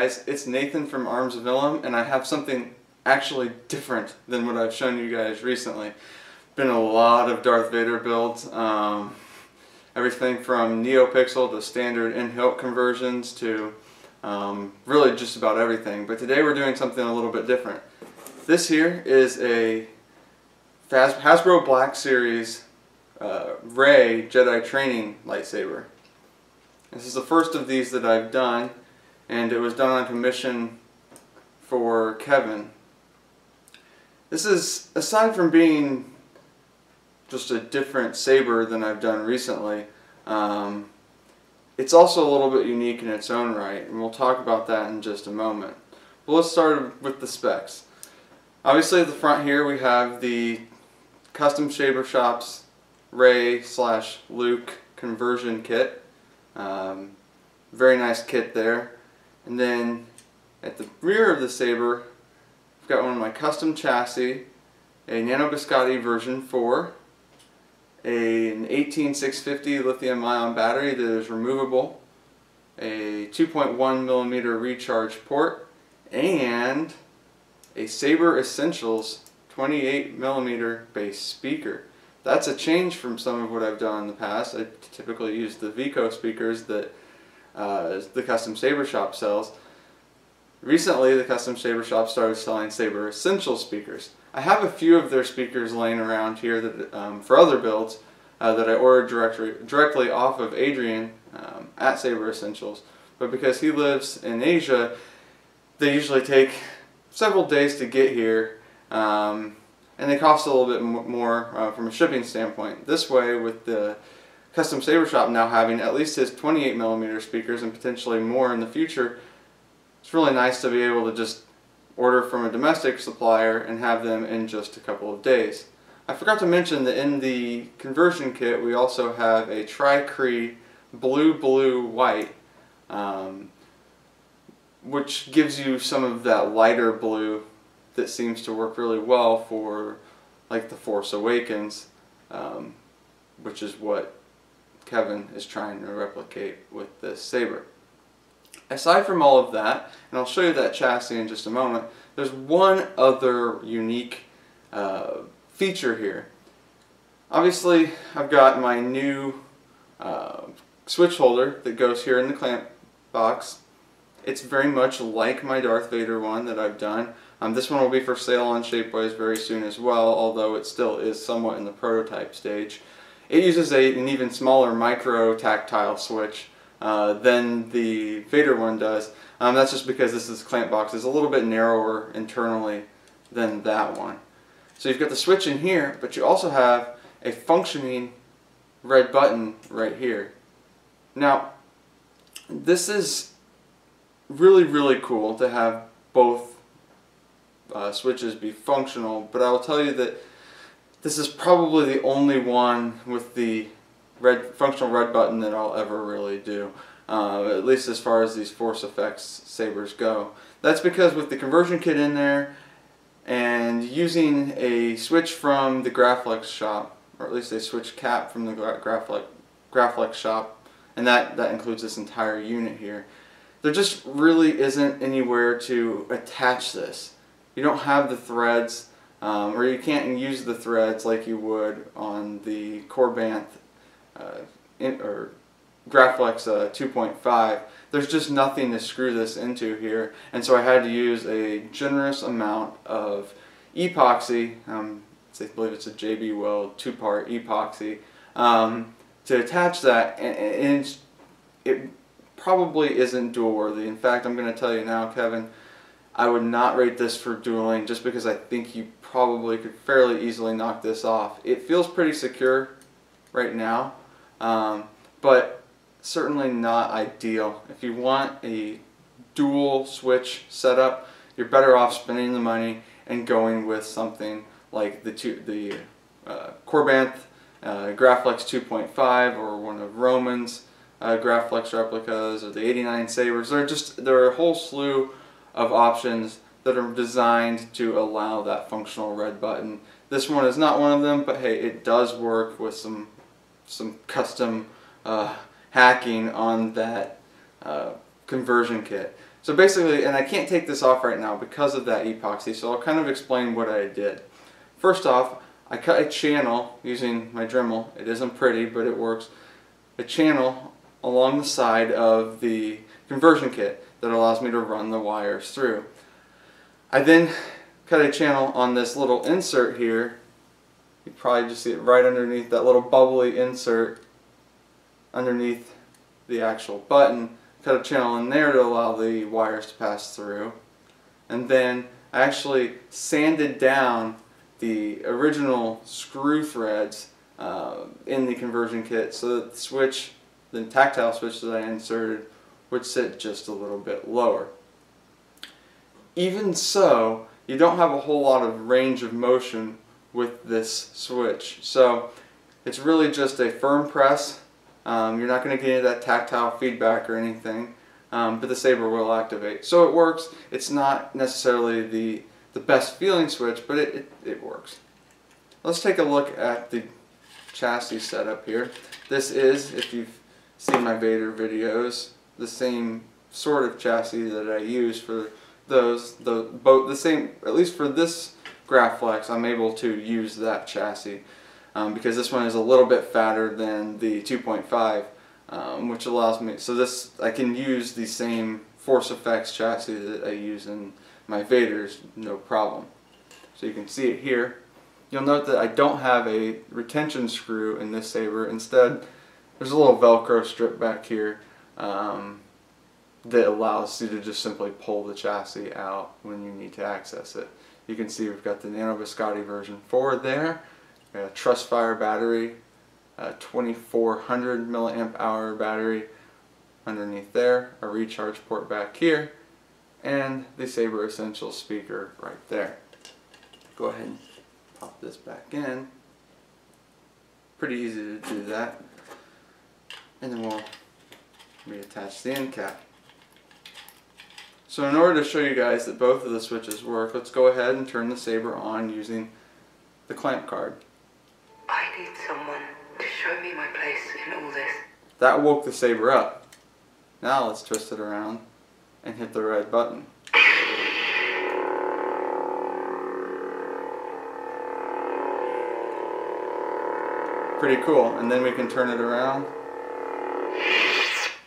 guys, it's Nathan from Arms of Ilum, and I have something actually different than what I've shown you guys recently. Been a lot of Darth Vader builds, everything from NeoPixel to standard in-hilt conversions to really just about everything. But today we're doing something a little bit different. This here is a Hasbro Black Series Rey Jedi Training lightsaber. This is the first of these that I've done, and it was done on commission for Kevin. This is, aside from being just a different saber than I've done recently, it's also a little bit unique in its own right, and we'll talk about that in just a moment. But let's start with the specs. Obviously at the front here we have the Custom Saber Shop's Rey/Luke conversion kit. Very nice kit there. And then at the rear of the saber, I've got one of my custom chassis, a Nano Biscotte version 4, an 18650 lithium-ion battery that is removable, a 2.1mm recharge port, and a Saber Essentials 28mm bass speaker. That's a change from some of what I've done in the past. I typically use the NBv4 speakers that the Custom Saber Shop sells. Recently, the Custom Saber Shop started selling Saber Essential speakers. I have a few of their speakers laying around here that, for other builds that I ordered directly off of Adrian at Saber Essentials. But because he lives in Asia, they usually take several days to get here. And they cost a little bit more from a shipping standpoint. This way, with the Custom Saber Shop now having at least his 28mm speakers and potentially more in the future, it's really nice to be able to just order from a domestic supplier and have them in just a couple of days. I forgot to mention that in the conversion kit we also have a Tri-Cree blue-blue-white, which gives you some of that lighter blue that seems to work really well for like the Force Awakens, which is what Kevin is trying to replicate with this saber. Aside from all of that, and I'll show you that chassis in just a moment, there's one other unique feature here. Obviously I've got my new switch holder that goes here in the clamp box. It's very much like my Darth Vader one that I've done. This one will be for sale on Shapeways very soon as well, although it still is somewhat in the prototype stage. It uses an even smaller micro tactile switch than the Vader one does. That's just because this clamp box is a little bit narrower internally than that one. So you've got the switch in here, but you also have a functioning red button right here. Now, this is really cool to have both switches be functional, but I will tell you that this is probably the only one with the functional red button that I'll ever really do, at least as far as these Force FX sabers go. That's because with the conversion kit in there and using a switch from the Graflex shop, or at least a switch cap from the Graflex shop, and that includes this entire unit here, there just really isn't anywhere to attach this. You don't have the threads, or you can't use the threads like you would on the Corbanth or Graflex 2.5. There's just nothing to screw this into here, and so I had to use a generous amount of epoxy, I believe it's a JB Weld 2-part epoxy, to attach that, and it probably isn't dual worthy. In fact, I'm going to tell you now, Kevin, I would not rate this for dueling just because I think you probably could fairly easily knock this off. It feels pretty secure right now, but certainly not ideal. If you want a dual switch setup, you're better off spending the money and going with something like the Corbanth Graflex 2.5 or one of Roman's Graflex replicas or the 89 Sabers. There are a whole slew of options that are designed to allow that functional red button. This one is not one of them, but hey, it does work with some custom hacking on that conversion kit. So basically, and I can't take this off right now because of that epoxy, so I'll kind of explain what I did. First off, I cut a channel using my Dremel. It isn't pretty, but it works. A channel along the side of the conversion kit that allows me to run the wires through. I then cut a channel on this little insert here. You probably just see it right underneath that little bubbly insert underneath the actual button. Cut a channel in there to allow the wires to pass through. And then I actually sanded down the original screw threads in the conversion kit so that the switch, the tactile switch that I inserted, would sit just a little bit lower. Even so, you don't have a whole lot of range of motion with this switch. So it's really just a firm press. You're not going to get into that tactile feedback or anything, but the Saber will activate. So it works. It's not necessarily the best feeling switch, but it works. Let's take a look at the chassis setup here. This is, if you've seen my Vader videos, the same sort of chassis that I use for those. Both the same, at least for this Graflex, I'm able to use that chassis. Because this one is a little bit fatter than the 2.5, which allows me, so this, I can use the same Force FX chassis that I use in my Vaders, no problem. So you can see it here. You'll note that I don't have a retention screw in this Saber. Instead, there's a little Velcro strip back here that allows you to just simply pull the chassis out when you need to access it. You can see we've got the Nano Biscotte version 4 there. A Trustfire battery, a 2400 milliamp hour battery underneath there, a recharge port back here, and the Saber Essentials speaker right there. Go ahead and pop this back in. Pretty easy to do that. And then we'll reattach the end cap. So in order to show you guys that both of the switches work, let's go ahead and turn the Saber on using the clamp card. I need someone to show me my place in all this. That woke the Saber up. Now let's twist it around and hit the red button. Pretty cool. And then we can turn it around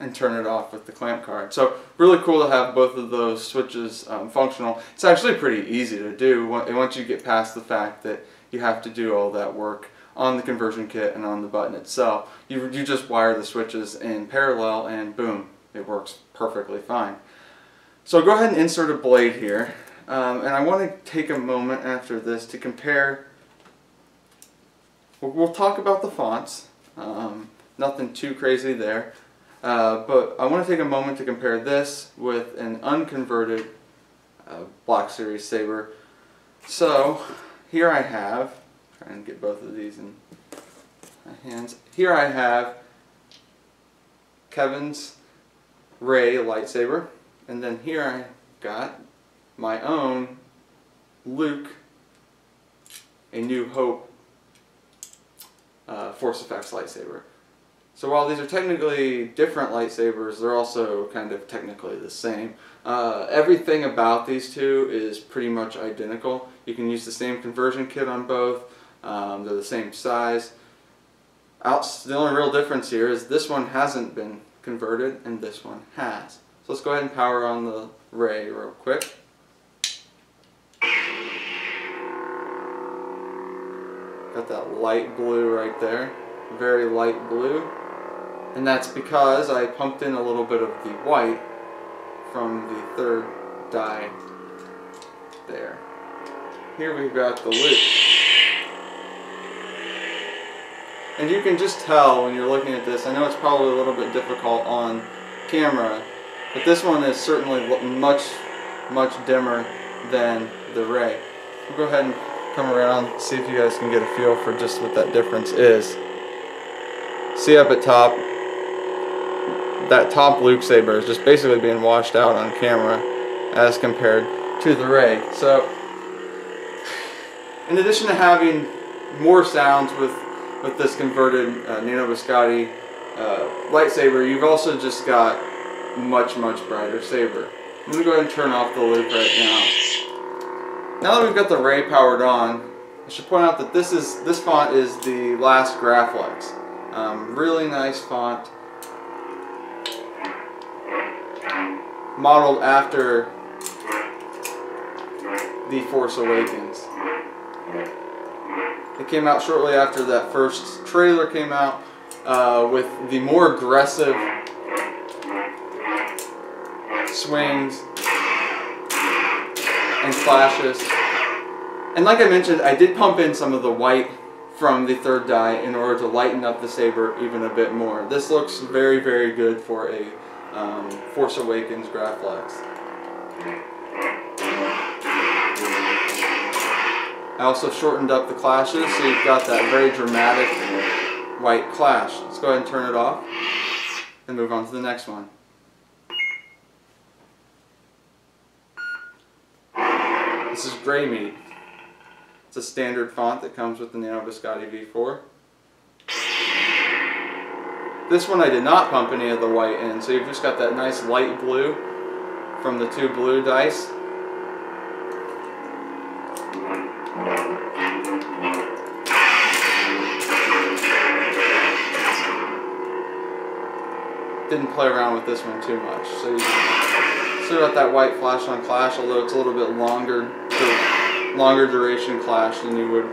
and turn it off with the clamp card. So really cool to have both of those switches functional. It's actually pretty easy to do once you get past the fact that you have to do all that work on the conversion kit and on the button itself. You just wire the switches in parallel and boom, it works perfectly fine. So go ahead and insert a blade here. And I want to take a moment after this to compare. We'll talk about the fonts. Nothing too crazy there. But I want to take a moment to compare this with an unconverted Black Series Saber. So here I have, try and get both of these in my hands. Here I have Kevin's Rey lightsaber, and then here I got my own Luke, A New Hope Force FX lightsaber. So while these are technically different lightsabers, they're also kind of technically the same. Everything about these two is pretty much identical. You can use the same conversion kit on both. They're the same size. The only real difference here is this one hasn't been converted and this one has. So let's go ahead and power on the Rey real quick. Got that light blue right there. Very light blue. And that's because I pumped in a little bit of the white from the third die there. Here we've got the Luke. And you can just tell when you're looking at this, I know it's probably a little bit difficult on camera, but this one is certainly much dimmer than the Rey. We'll go ahead and come around and see if you guys can get a feel for just what that difference is. See up at top, that top Luke Saber is just basically being washed out on camera as compared to the Rey. So, in addition to having more sounds with this converted Nano Biscotte lightsaber, you've also just got much brighter saber. I'm going to go ahead and turn off the loop right now. Now that we've got the Rey powered on, I should point out that this font is the last Graflex. Really nice font. Modeled after the Force Awakens. It came out shortly after that first trailer came out with the more aggressive swings and clashes. And like I mentioned, I did pump in some of the white from the third die in order to lighten up the saber even a bit more. This looks very, very good for a Force Awakens Graflex. I also shortened up the clashes, so you've got that very dramatic white clash. Let's go ahead and turn it off and move on to the next one. This is Gray Meat. It's a standard font that comes with the Nano Biscotte V4. This one I did not pump any of the white in, so you've just got that nice light blue from the two blue dice. Didn't play around with this one too much, so you still got that white flash on clash, although it's a little bit longer duration clash than you would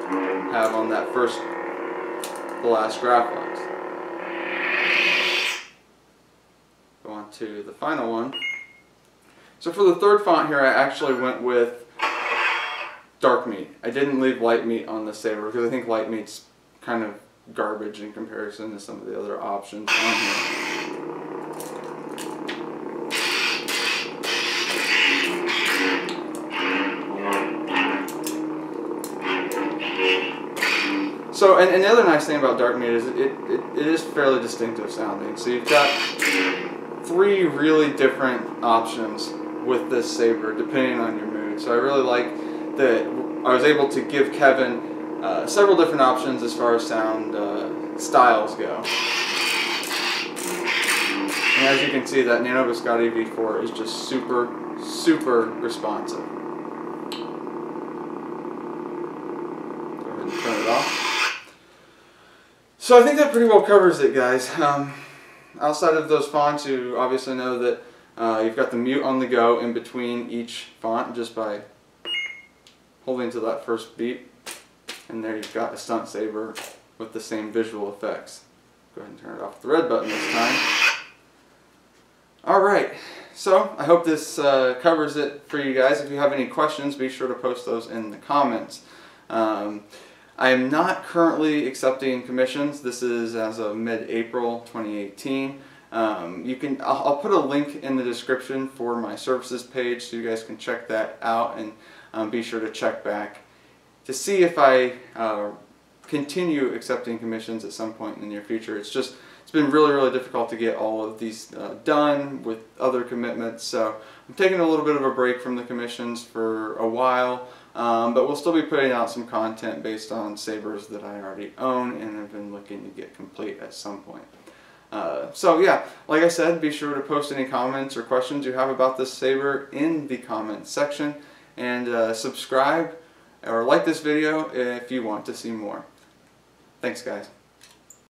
have on that the last Graflex. Go on to the final one. So for the third font here, I actually went with dark meat. I didn't leave light meat on the Saber because I think light meat's kind of garbage in comparison to some of the other options on here. So, and the other nice thing about dark meat is it is fairly distinctive sounding. So you've got three really different options with this saber depending on your mood. So I really like that I was able to give Kevin several different options as far as sound styles go. And as you can see, that Nano Biscotte V4 is just super, super responsive. Go ahead and turn it off. So I think that pretty well covers it, guys. Outside of those fonts, you obviously know that you've got the mute on the go in between each font just by holding to that first beat. And there you've got a stunt saber with the same visual effects. Go ahead and turn it off with the red button this time. Alright, so I hope this covers it for you guys. If you have any questions, be sure to post those in the comments. I am not currently accepting commissions. This is as of mid-April 2018. I'll put a link in the description for my services page so you guys can check that out, and be sure to check back to see if I continue accepting commissions at some point in the near future. It's been really, really difficult to get all of these done with other commitments, so I'm taking a little bit of a break from the commissions for a while. But we'll still be putting out some content based on sabers that I already own and have been looking to get complete at some point. So yeah, like I said, be sure to post any comments or questions you have about this saber in the comments section, and subscribe or like this video if you want to see more. Thanks, guys.